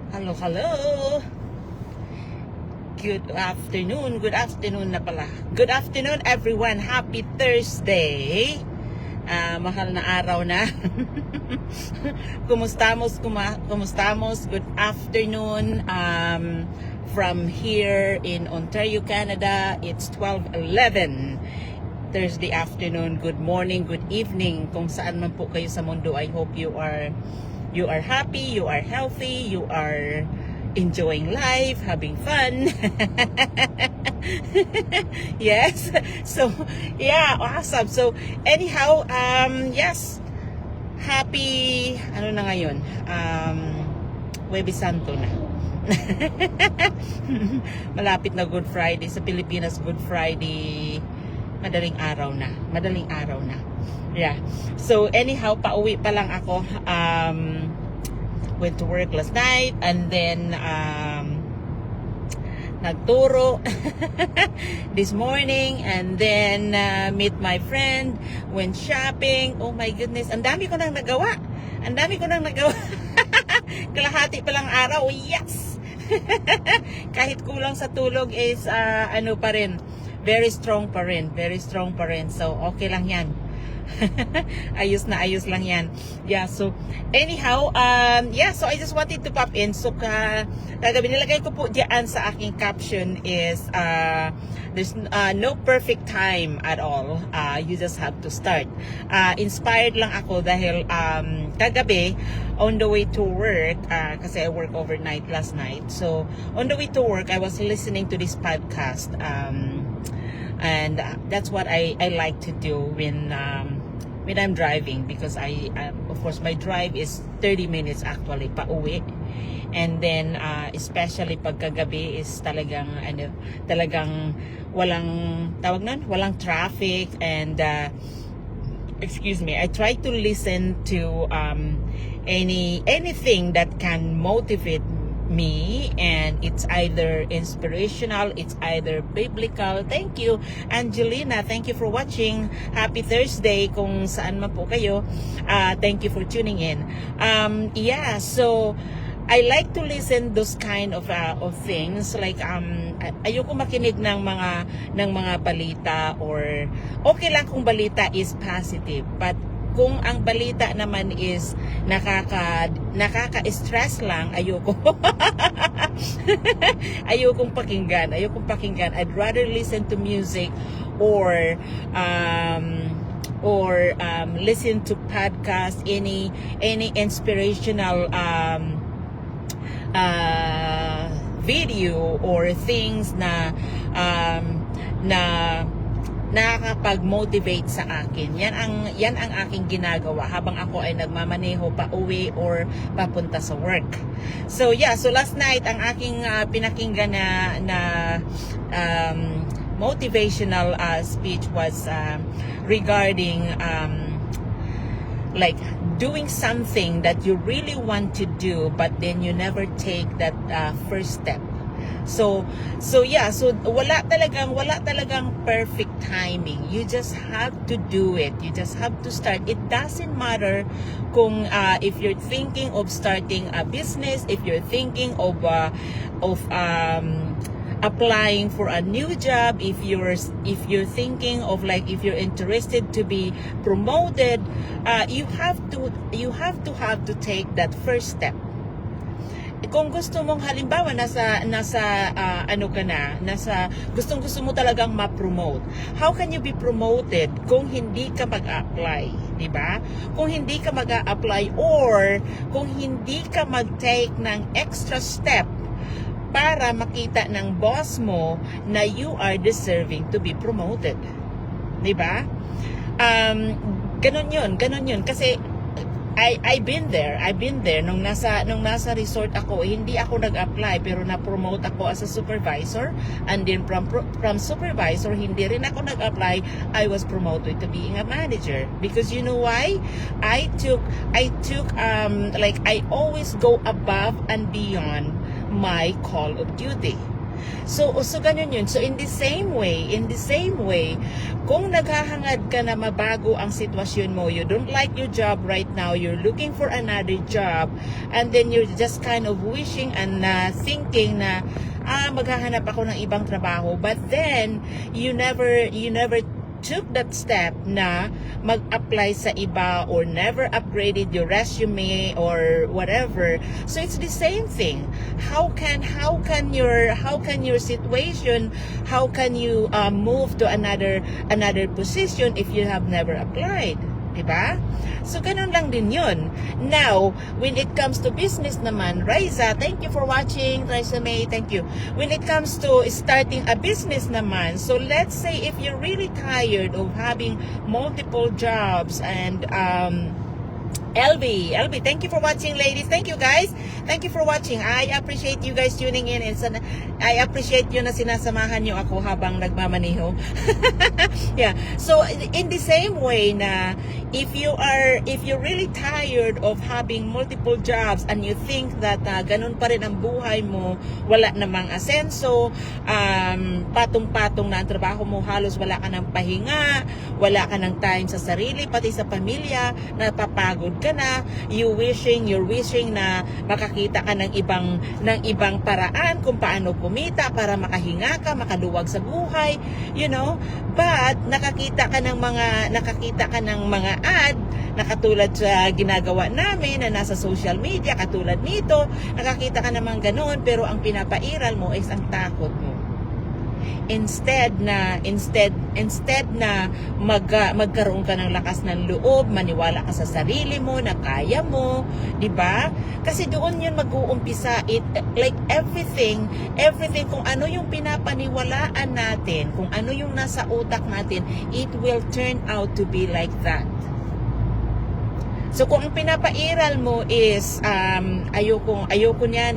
Hello, hello. Good afternoon na pala. Good afternoon everyone. Happy Thursday. Mahal na araw na. Kumustamos? Good afternoon. From here in Ontario, Canada, it's 12:11. Thursday afternoon. Good morning, good evening. Kung saan man po kayo sa mundo, I hope you are happy, you are healthy, you are enjoying life, having fun. Yes. So, yeah, awesome. So, anyhow, yes. Happy, ano na ngayon? Huwebes Santo na. Malapit na Good Friday. Sa Pilipinas, Good Friday, madaling araw na. Yeah. So, anyhow, pauwi pa lang ako. Went to work last night and then nagturo this morning and then meet my friend, went shopping. Oh my goodness, ang dami ko nang nagawa. Kalahati pa lang araw. Yes. Kahit kulang sa tulog is ano pa rin, very strong pa rin. So okay lang yan. ayos lang yan. Yeah, so anyhow, yeah, so I just wanted to pop in. So kagabi nilagay ko po diyan sa aking caption is there's no perfect time at all. You just have to start. Inspired lang ako dahil kagabi on the way to work, kasi I work overnight last night. So on the way to work, I was listening to this podcast. And that's what I like to do when I'm driving, because I of course my drive is 30 minutes actually pa uwi, and then especially pagkagabi is talagang walang traffic, and excuse me, I try to listen to anything that can motivate me, and it's either inspirational, it's either biblical. Thank you, Angelina. Thank you for watching. Happy Thursday kung saan man po kayo. Thank you for tuning in. Yeah, so I like to listen those kind of things, like ayoko makinig ng mga balita, or okay lang kung balita is positive, but kung ang balita naman is nakaka-stress lang, ayoko. Ayokong pakinggan. I'd rather listen to music or listen to podcast, any inspirational video or things na nakakapag-motivate sa akin. Yan ang aking ginagawa habang ako ay nagmamaneho pa uwi or papunta sa work. So yeah, so last night ang aking pinakinggan na motivational speech was regarding like doing something that you really want to do, but then you never take that first step. So yeah, so wala talagang perfect timing. You just have to do it. You just have to start. It doesn't matter kung if you're thinking of starting a business, if you're thinking of applying for a new job, if you're thinking of, like, if you're interested to be promoted, you have to take that first step. Kung gusto mong, halimbawa, nasa gustong-gusto mo talagang ma-promote. How can you be promoted kung hindi ka mag-apply, di ba? Kung hindi ka mag-apply, or kung hindi ka mag-take ng extra step para makita ng boss mo na you are deserving to be promoted. Di ba? Ganon yun. Kasi I've been there. Nung nasa resort ako, hindi ako nag-apply, pero na-promote ako as a supervisor, and then from supervisor, hindi rin ako nag-apply, I was promoted to being a manager. Because you know why? I took like, I always go above and beyond my call of duty. So ganun yun. So in the same way, kung naghahangad ka na mabago ang sitwasyon mo, you don't like your job right now, you're looking for another job, and then you're just kind of wishing and thinking na, maghahanap ako ng ibang trabaho, but then, you never took that step na mag-apply sa iba or never upgraded your resume or whatever. So it's the same thing. How can your situation, how can you move to another position if you have never applied? Diba? So, ganun lang din yun. Now, when it comes to business naman, Raisa, thank you for watching. Raisa May, thank you. When it comes to starting a business naman, so let's say if you're really tired of having multiple jobs and, LB, thank you for watching, ladies. Thank you, guys. Thank you for watching. I appreciate you guys tuning in. And I appreciate you na sinasamahan nyo ako habang nagmamaniho. Yeah. So, in the same way na, if you're really tired of having multiple jobs and you think that ganun pa rin ang buhay mo, wala namang asenso, patong-patong na ang trabaho mo, halos wala ka ng pahinga, wala ka ng time sa sarili, pati sa pamilya, napapagod ka na, you're wishing na makakita ka ng ibang paraan kung paano kumita para makahinga ka, makaluwag sa buhay, you know, but nakakita ka ng mga ad na katulad sa ginagawa namin na nasa social media, katulad nito, nakakita ka naman ganun, pero ang pinapairal mo is ang takot mo. Instead na magkaroon ka ng lakas ng loob, maniwala ka sa sarili mo na kaya mo, 'di ba? Kasi doon 'yun mag-uumpisa, like everything kung ano yung pinapaniwalaan natin, kung ano yung nasa utak natin, it will turn out to be like that. So kung ang pinapairal mo is ayoko niyan,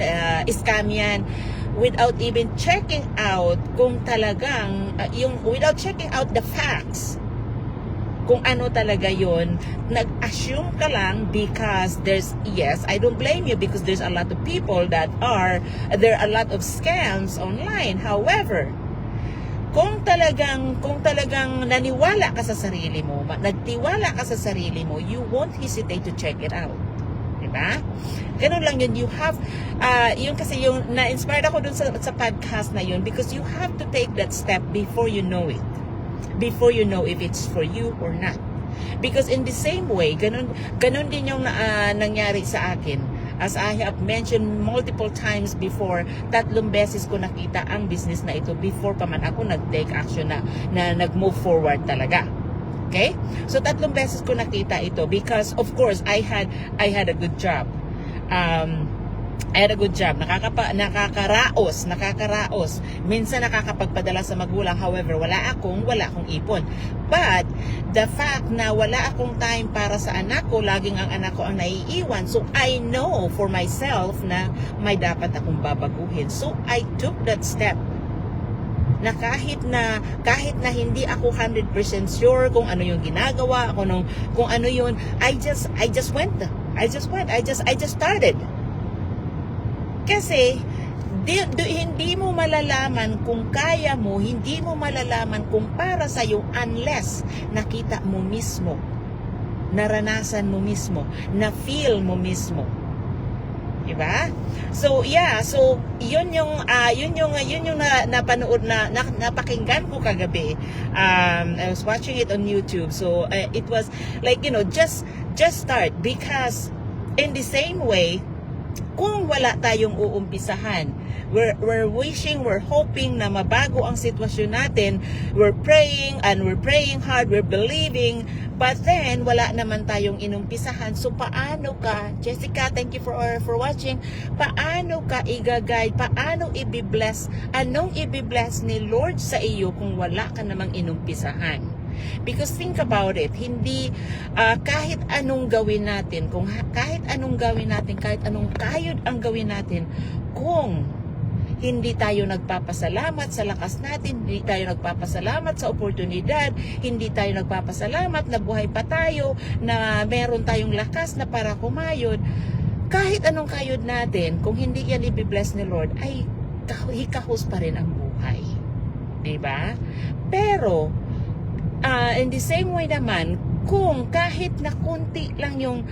scam yan, without even checking out kung talagang without checking out the facts kung ano talaga yon, nag-assume ka lang because I don't blame you because there's a lot of people there are a lot of scams online. However, kung talagang naniwala ka sa sarili mo, nagtiwala ka sa sarili mo, you won't hesitate to check it out. Diba? Ganun lang yun. You have, yun kasi yung na-inspired ako dun sa podcast na yun because you have to take that step before you know it. Before you know if it's for you or not. Because in the same way, ganun din yung nangyari sa akin. As I have mentioned multiple times before, 3 beses ko nakita ang business na ito before pa man ako nag-take action na nag-move forward talaga. Okay? So 3 beses ko nakita ito because of course I had a good job. I had a good job. Nakakaraos. Minsan nakakapagpadala sa magulang. However, wala akong ipon. But the fact na wala akong time para sa anak ko, laging ang anak ko ang naiiwan. So I know for myself na may dapat akong babaguhin. So I took that step. Na kahit na hindi ako 100% sure kung ano yung ginagawa, kung ano yun, I just went. I just started. Kasi hindi mo malalaman kung kaya mo, hindi mo malalaman kung para sa iyo unless nakita mo mismo, naranasan mo mismo, na feel mo mismo. Diba? So yeah, so yun yung napanood napakinggan ko kagabi. I was watching it on YouTube. So it was like, you know, just start because in the same way, kung wala tayong uumpisahan, we're wishing, we're hoping na mabago ang sitwasyon natin, we're praying hard, we're believing, but then wala naman tayong inumpisahan. So paano ka, Jessica, thank you for watching, paano ka i-guide, paano i-bless, anong i-bless ni Lord sa iyo kung wala ka namang inumpisahan? Because think about it, hindi kahit anong gawin natin, kahit anong kayod ang gawin natin, kung hindi tayo nagpapasalamat sa lakas natin, hindi tayo nagpapasalamat sa oportunidad, hindi tayo nagpapasalamat na buhay pa tayo, na meron tayong lakas na para kumayod, kahit anong kayod natin, kung hindi yan i-bless ni Lord, ay hikahos pa rin ang buhay. Diba? Pero, in the same way naman, kung kahit na konti lang yung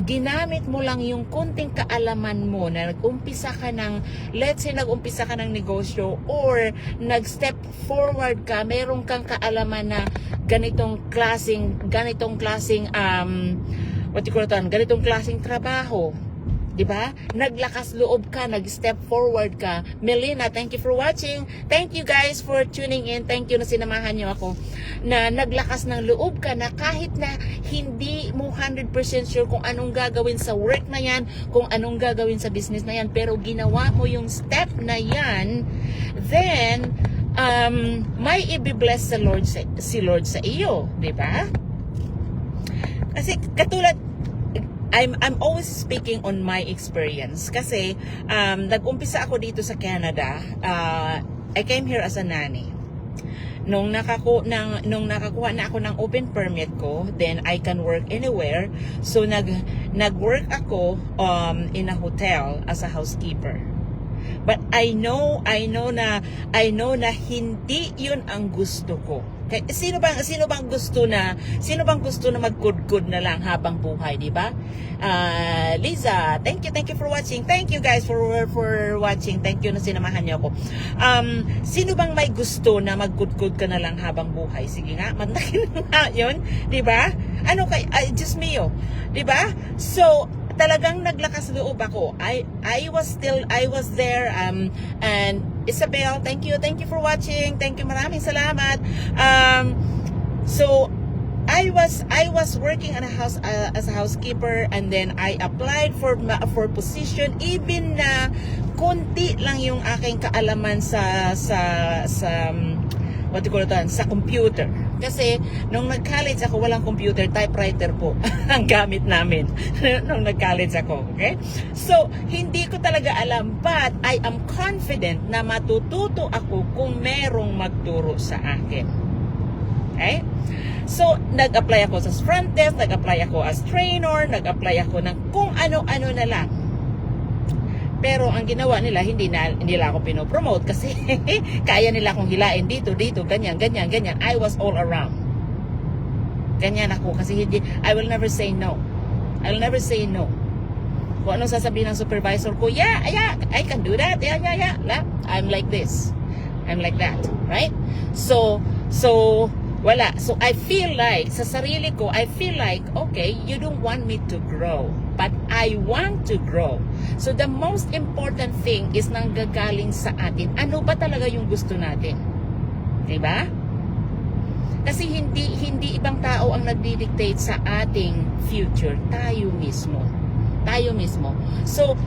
ginamit mo lang yung konting kaalaman mo na nag-umpisa ka ng, let's say nag-umpisa ka ng negosyo or nag-step forward ka, meron kang kaalaman na ganitong klaseng ganitong klaseng trabaho. Diba? Naglakas loob ka, nag-step forward ka. Melina, thank you for watching. Thank you guys for tuning in. Thank you na sinamahan niyo ako. Na naglakas ng loob ka na kahit na hindi mo 100% sure kung anong gagawin sa work na yan, kung anong gagawin sa business na yan, pero ginawa mo yung step na yan, then, may i-bless si Lord sa iyo. Diba? Kasi katulad, I'm always speaking on my experience kasi nag-umpisa ako dito sa Canada. I came here as a nanny. Nung nakakuha na ako ng open permit ko, then I can work anywhere. So nag-work ako in a hotel as a housekeeper. But I know na hindi 'yun ang gusto ko. Kaya sino bang gusto na magkudkod na lang habang buhay, di ba? Liza, thank you for watching. Thank you guys for watching. Thank you na sinamahan niyo ako. Sino bang may gusto na magkudkod ka na lang habang buhay? Sige nga, mantakin nga 'yun, di ba? Ano kay just mio, di ba? So talagang naglakas loob ako. I was there and Isabel, thank you for watching. Thank you, maraming salamat. So I was working in a house as a housekeeper, and then I applied for position, even na konti lang yung aking kaalaman sa computer. Kasi nung nag-college ako, walang computer, typewriter po ang gamit namin nung nag-college ako. Okay? So, hindi ko talaga alam, but I am confident na matututo ako kung merong magturo sa akin. Okay? So, nag-apply ako sa front desk, nag-apply ako as trainer, nag-apply ako ng kung ano-ano na lang. Pero ang ginawa nila, hindi nila ako pinopromote kasi kaya nila akong hilain dito, ganyan. I was all around. Ganyan ako kasi I will never say no. I will never say no. Kung anong sasabihin ng supervisor ko, yeah, I can do that. Yeah. I'm like this. I'm like that. Right? So, wala. So, I feel like, sa sarili ko, okay, you don't want me to grow. But I want to grow. So, the most important thing is nanggagaling sa atin. Ano ba talaga yung gusto natin? Diba? Kasi hindi ibang tao ang nagdi-dictate sa ating future. Tayo mismo. So,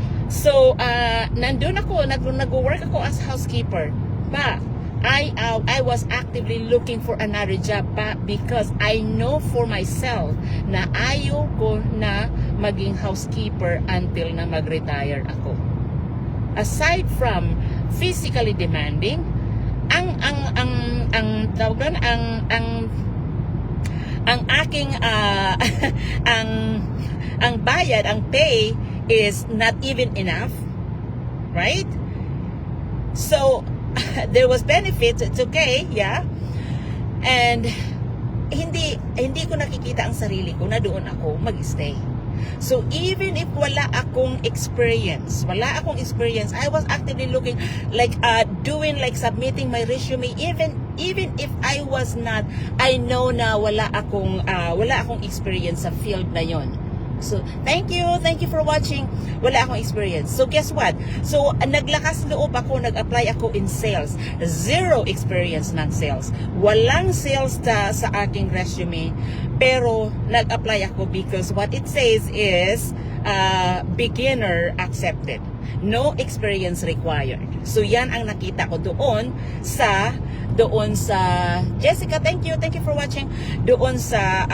nandun ako, nag-work ako as housekeeper. But, I was actively looking for another job because I know for myself na ayaw ko na maging housekeeper until na mag-retire ako. Aside from physically demanding, ang aking ang bayad, ang pay is not even enough, right? So there was benefits, it's okay, yeah. And hindi ko nakikita ang sarili ko na doon ako mag-stay. So even if wala akong experience, I was actively looking, like doing, like submitting my resume, even if I was not, I know na wala akong experience sa field na yon. So, thank you for watching. Wala akong experience. So, guess what? So, naglakas loob ako, nag-apply ako in sales. Zero experience ng sales. Walang sales sa aking resume. Pero, nag-apply ako because what it says is, beginner accepted. No experience required. So, yan ang nakita ko doon sa Jessica, thank you for watching. Doon sa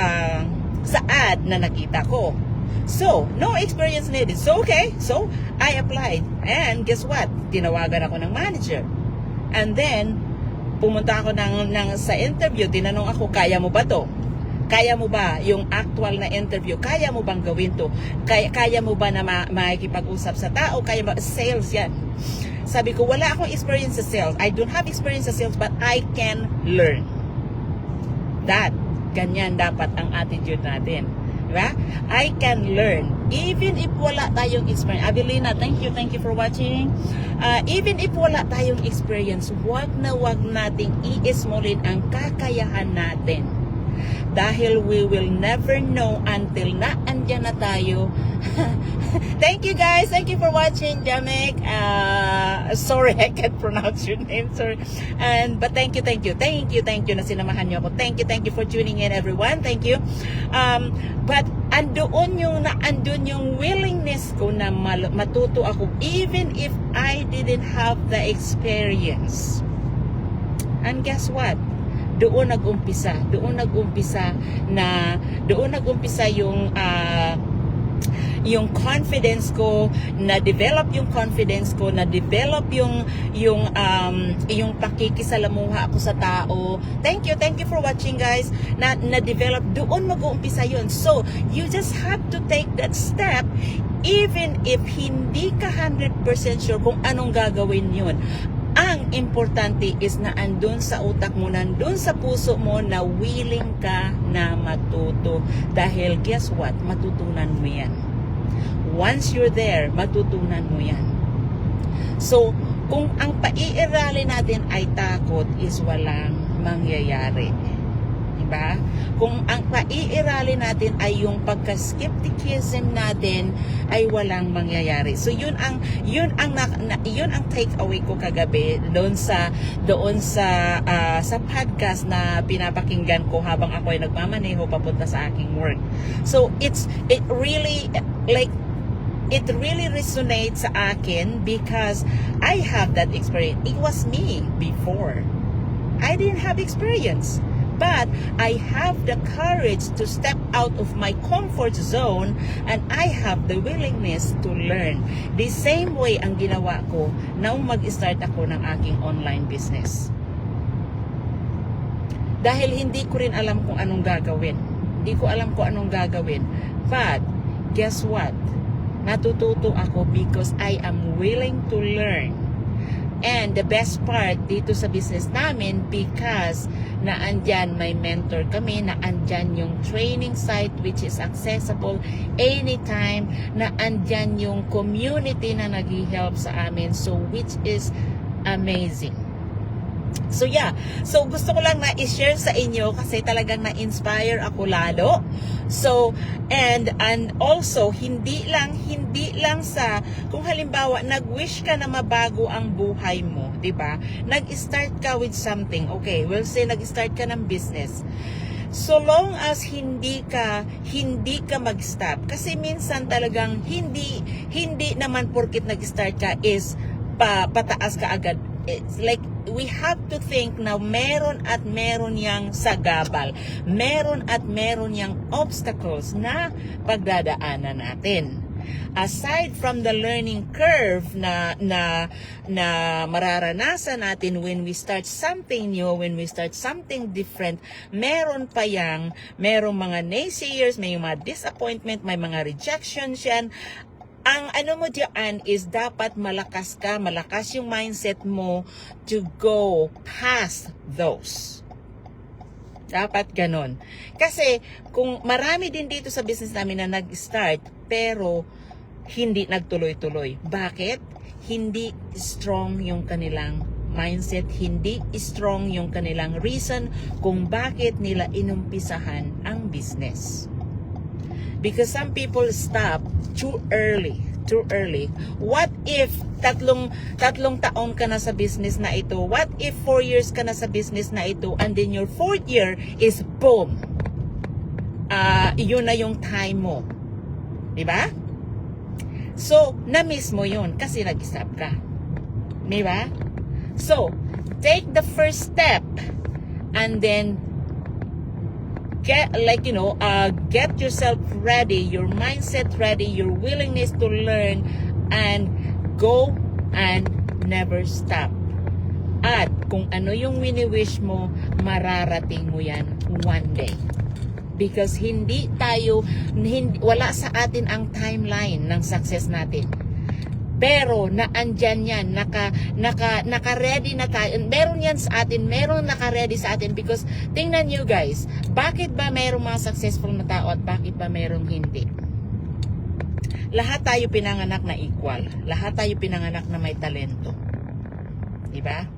ad na nakita ko. So, no experience needed. So, okay. So, I applied. And guess what? Tinawagan ako ng manager. And then, pumunta ako sa interview. Tinanong ako, kaya mo ba to? Kaya mo ba yung actual na interview? Kaya mo bang gawin to? Kaya mo ba na makikipag-usap sa tao? Kaya ba? Sales yan. Sabi ko, wala akong experience sa sales. I don't have experience sa sales, but I can learn. Ganyan dapat ang attitude natin. Diba? I can learn. Even if wala tayong experience. Avelina, thank you for watching. Even if wala tayong experience, wag nating i-smallin ang kakayahan natin. Dahil we will never know until na andyan na tayo. Thank you guys. Thank you for watching, Jamek. Sorry, I can't pronounce your name. Sorry. But thank you na sinamahan niyo ako. Thank you for tuning in, everyone. Thank you. But andun yung willingness ko na matuto ako even if I didn't have the experience. And guess what? Doon nag-umpisa yung confidence ko, na-develop yung confidence ko, na-develop yung pakikisalamuha ako sa tao. Thank you for watching, guys. Na-develop, doon mag-uumpisa yun. So, you just have to take that step even if hindi ka 100% sure kung anong gagawin yun. Ang importante is na andun sa utak mo, nandun sa puso mo na willing ka na matuto. Dahil guess what? Matutunan mo yan. Once you're there, matutunan mo yan. So, kung ang paiirali natin ay takot is walang mangyayari. Diba? Kung ang paiirali natin ay yung pagka-skepticism natin ay walang mangyayari. So yun ang take away ko kagabi doon sa podcast na pinapakinggan ko habang ako ay nagmamaneho papunta sa aking work. So it really resonates sa akin because I have that experience. It was me before. I didn't have experience. But I have the courage to step out of my comfort zone and I have the willingness to learn. The same way ang ginawa ko nung mag-start ako ng aking online business. Dahil hindi ko rin alam kung anong gagawin. But guess what? Natututo ako because I am willing to learn. And the best part dito sa business namin because naandyan may mentor kami, naandyan yung training site which is accessible anytime, naandyan yung community na nag-help sa amin, so which is amazing. So yeah, so gusto ko lang na i-share sa inyo kasi talagang na-inspire ako lalo. So and also hindi lang sa kung halimbawa nag-wish ka na mabago ang buhay mo, 'di ba? Nag-start ka with something. Okay, we'll say nag-start ka ng business. So long as hindi ka mag-stop kasi minsan talagang hindi naman porket nag-start ka is pataas ka agad. It's like we have to think na meron yang sagabal, meron yang obstacles na pagdadaanan natin. Aside from the learning curve na mararanasan natin when we start something new, when we start something different, merong mga naysayers, may mga disappointment, may mga rejections yan. Ang mo diyan is dapat malakas yung mindset mo to go past those. Dapat ganon. Kasi kung marami din dito sa business namin na nag-start pero hindi nagtuloy-tuloy. Bakit? Hindi strong yung kanilang mindset, hindi strong yung kanilang reason kung bakit nila inumpisahan ang business. Because some people stop too early. What if tatlong taon ka na sa business na ito? What if 4 years ka na sa business na ito and then your 4th year is boom? Yun na yung time mo. Diba? So, na-miss mo yun kasi nag-stop ka. Diba? So, take the first step and then get yourself ready, your mindset ready, your willingness to learn and go and never stop. At kung ano yung wini-wish mo, mararating mo yan one day. Because wala sa atin ang timeline ng success natin. Pero naandyan yan, naka-ready na tayo. Meron yan sa atin, meron naka-ready sa atin because tingnan nyo guys, bakit ba merong mga successful na tao at bakit ba merong hindi? Lahat tayo pinanganak na equal. Lahat tayo pinanganak na may talento. Diba?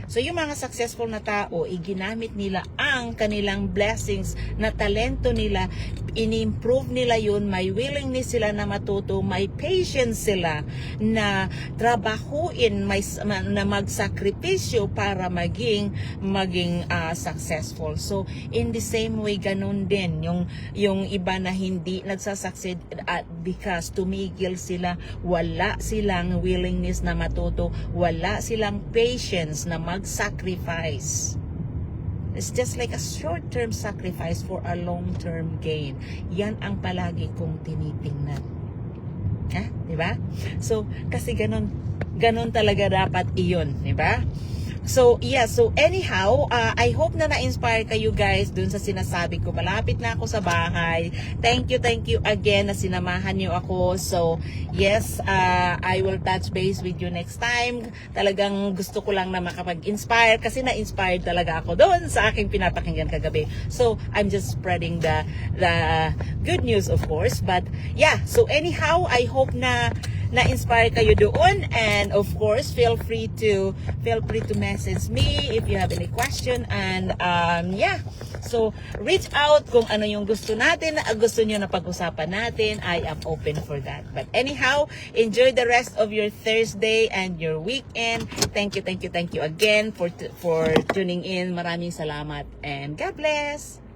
So yung mga successful na tao, iginamit nila ang kanilang blessings na talento nila, in-improve nila yun, may willingness sila na matuto, may patience sila na trabahuin, na magsakripisyo para maging successful. So in the same way, ganun din yung iba na hindi nagsasucceed because tumigil sila, wala silang willingness na matuto, wala silang patience na mag-sacrifice. It's just like a short-term sacrifice for a long-term gain. Yan ang palagi kong tinitingnan. Diba? So, kasi ganun talaga dapat iyon, diba? So, yeah. So, anyhow, I hope na na-inspire kayo guys dun sa sinasabi ko. Malapit na ako sa bahay. Thank you again na sinamahan niyo ako. So, yes, I will touch base with you next time. Talagang gusto ko lang na makapag-inspire kasi na-inspired talaga ako doon sa aking pinapakinggan kagabi. So, I'm just spreading the good news, of course. But, yeah. So, anyhow, I hope na na-inspire kayo doon, and of course feel free to message me if you have any question, and yeah, so reach out kung ano yung gusto natin, gusto nyo na pag-usapan natin. I am open for that. But anyhow, enjoy the rest of your Thursday and your weekend. Thank you again for tuning in. Maraming salamat and God bless.